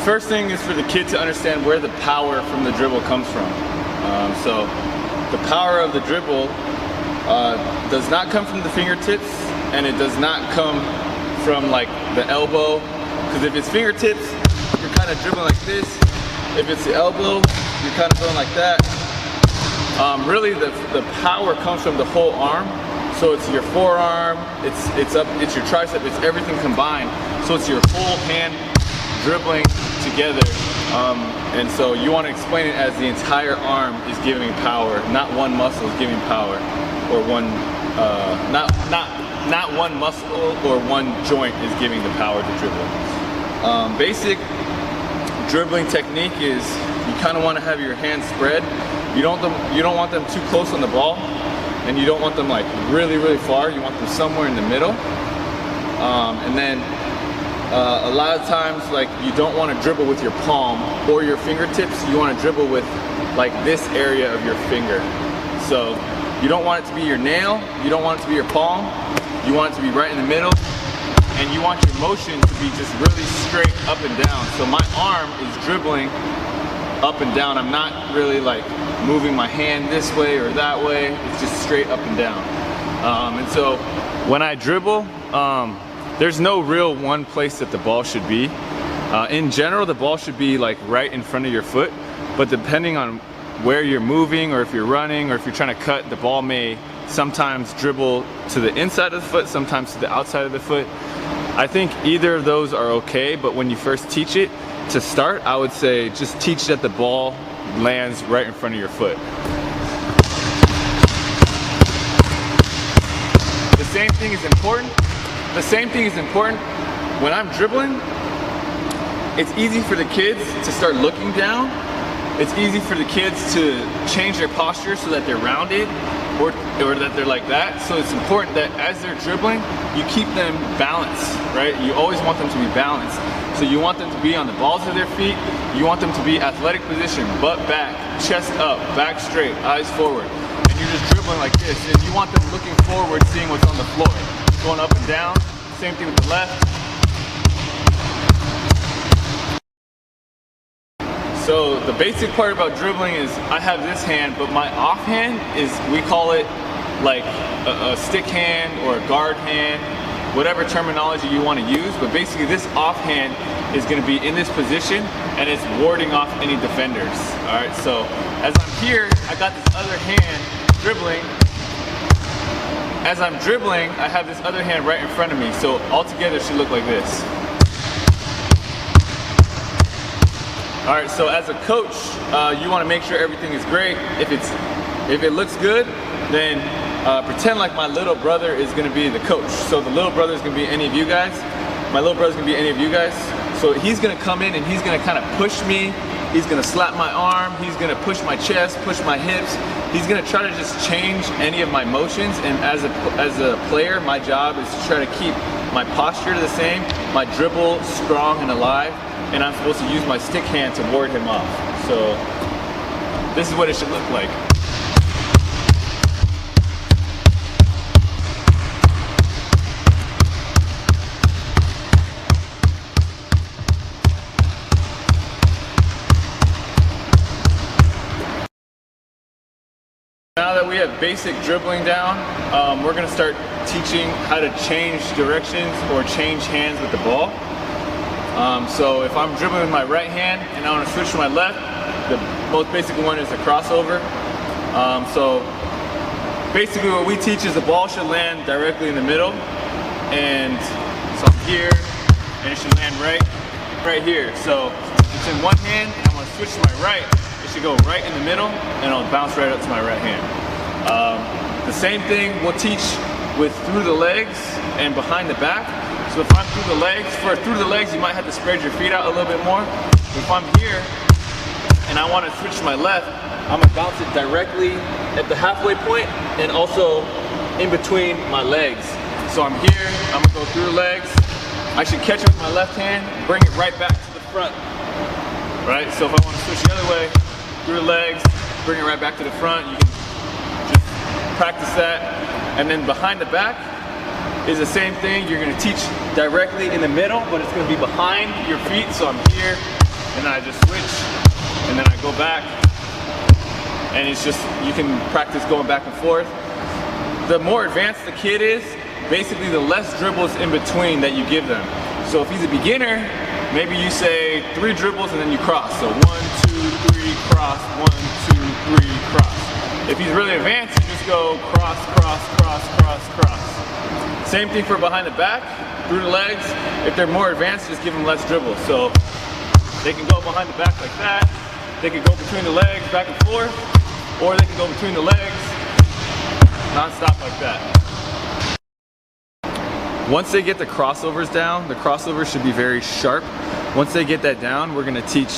first thing is for the kid to understand where the power from the dribble comes from. So the power of the dribble does not come from the fingertips, and it does not come from like the elbow. Because if it's fingertips, you're kind of dribbling like this. If it's the elbow, you're kind of going like that. Really, the power comes from the whole arm. So it's your forearm, it's your tricep, it's everything combined. So it's your whole hand dribbling together. And so you want to explain it as the entire arm is giving power, not one muscle is giving power, or one not one muscle or one joint is giving the power to dribble. Basic dribbling technique is you kind of want to have your hands spread. You don't want them too close on the ball, and you don't want them like really far. You want them somewhere in the middle. And then a lot of times, like, you don't want to dribble with your palm or your fingertips. You want to dribble with like this area of your finger. So you don't want it to be your nail. You don't want it to be your palm. You want it to be right in the middle. And you want your motion to be just really straight up and down. So my arm is dribbling up and down. I'm not really like moving my hand this way or that way. It's just straight up and down. And so when I dribble, there's no real one place that the ball should be. In general, the ball should be like right in front of your foot, but depending on where you're moving, or if you're running, or if you're trying to cut, the ball may sometimes dribble to the inside of the foot, sometimes to the outside of the foot. I think either of those are okay, but when you first teach it, to start, I would say just teach that the ball lands right in front of your foot. The same thing is important. The same thing is important when I'm dribbling. It's easy for the kids to start looking down. It's easy for the kids to change their posture so that they're rounded, or that they're like that. So it's important that as they're dribbling, you keep them balanced, right? You always want them to be balanced. So you want them to be on the balls of their feet. You want them to be athletic position, butt back, chest up, back straight, eyes forward. And you're just dribbling like this. And you want them looking forward, seeing what's on the floor. Going up and down. Same thing with the left. So the basic part about dribbling is I have this hand, but my offhand is, we call it like a stick hand or a guard hand, whatever terminology you want to use. But basically this offhand is going to be in this position, and it's warding off any defenders. All right, so as I'm here, I got this other hand dribbling. As I'm dribbling, I have this other hand right in front of me. So altogether it should look like this. All right, so as a coach, you want to make sure everything is great. If it looks good, then pretend like my little brother is going to be the coach. So the little brother is going to be any of you guys. My little brother is going to be any of you guys. So he's going to come in and he's going to kind of push me. He's going to slap my arm. He's going to push my chest, push my hips. He's going to try to just change any of my motions. And as a player, my job is to try to keep my posture the same, my dribble strong and alive. And I'm supposed to use my stick hand to ward him off. So this is what it should look like. Now that we have basic dribbling down, we're going to start teaching how to change directions or change hands with the ball. So if I'm dribbling with my right hand and I want to switch to my left, the most basic one is a crossover. So basically what we teach is the ball should land directly in the middle, and so I'm here, and it should land right here. So it's in one hand, and I want to switch to my right, it should go right in the middle, and it'll bounce right up to my right hand. The same thing we'll teach with through the legs and behind the back. So if I'm through the legs, you might have to spread your feet out a little bit more. If I'm here and I want to switch to my left, I'm gonna bounce it directly at the halfway point and also in between my legs. So I'm here, I'm gonna go through the legs. I should catch it with my left hand, bring it right back to the front. Right? So if I want to switch the other way, through the legs, bring it right back to the front. You can just practice that. And then behind the back is the same thing. You're going to teach directly in the middle, but it's going to be behind your feet. So I'm here, and then I just switch, and then I go back, and it's just, you can practice going back and forth. The more advanced the kid is, basically the less dribbles in between that you give them. So if he's a beginner, maybe you say 3 dribbles and then you cross. So 1, 2, 3, cross, 1, 2, 3, cross. If he's really advanced, you just go cross, cross, cross, cross, cross. Same thing for behind the back, through the legs. If they're more advanced, just give them less dribbles. So they can go behind the back like that. They can go between the legs, back and forth, or they can go between the legs, non-stop like that. Once they get the crossovers down, the crossovers should be very sharp. Once they get that down, we're gonna teach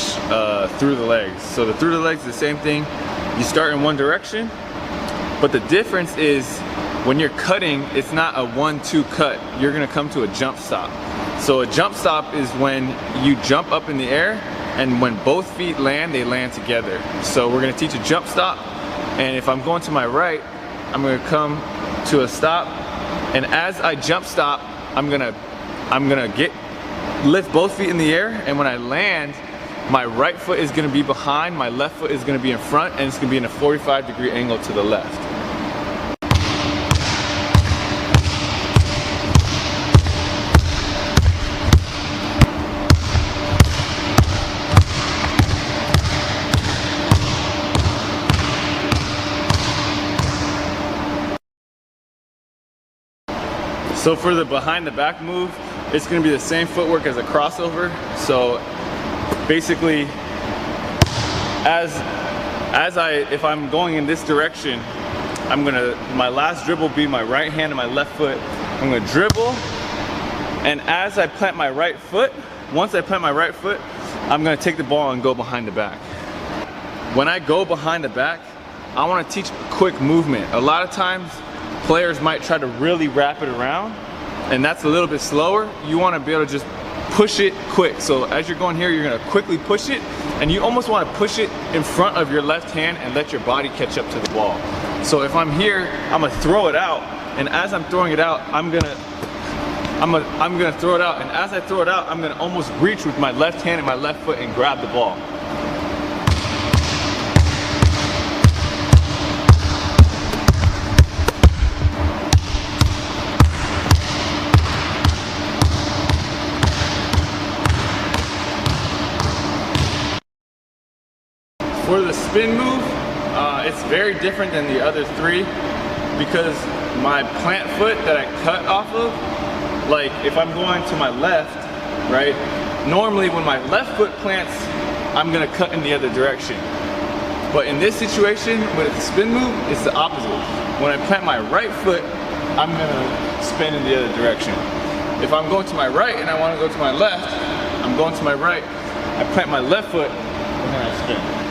through the legs. So the through the legs is the same thing. You start in one direction, but the difference is when you're cutting, it's not a 1-2 cut. You're gonna come to a jump stop. So a jump stop is when you jump up in the air, and when both feet land, they land together. So we're gonna teach a jump stop, and if I'm going to my right, I'm gonna come to a stop, and as I jump stop, I'm gonna lift both feet in the air, and when I land, my right foot is gonna be behind, my left foot is gonna be in front, and it's gonna be in a 45-degree angle to the left. So for the behind the back move, it's gonna be the same footwork as a crossover. So basically, if I'm going in this direction, my last dribble will be my right hand and my left foot. I'm gonna dribble, and as I plant my right foot, once I plant my right foot, I'm gonna take the ball and go behind the back. When I go behind the back, I wanna teach quick movement. A lot of times, players might try to really wrap it around, and that's a little bit slower. You wanna be able to just push it quick. So as you're going here, you're gonna quickly push it, and you almost wanna push it in front of your left hand and let your body catch up to the ball. So if I'm here, I'm gonna throw it out, and as I'm throwing it out, I'm gonna throw it out, and as I throw it out, I'm gonna almost reach with my left hand and my left foot and grab the ball. For the spin move, it's very different than the other 3 because my plant foot that I cut off of, like if I'm going to my left, right? Normally when my left foot plants, I'm gonna cut in the other direction. But in this situation, with the spin move, it's the opposite. When I plant my right foot, I'm gonna spin in the other direction. If I'm going to my right and I wanna go to my left, I'm going to my right, I plant my left foot, and then I spin.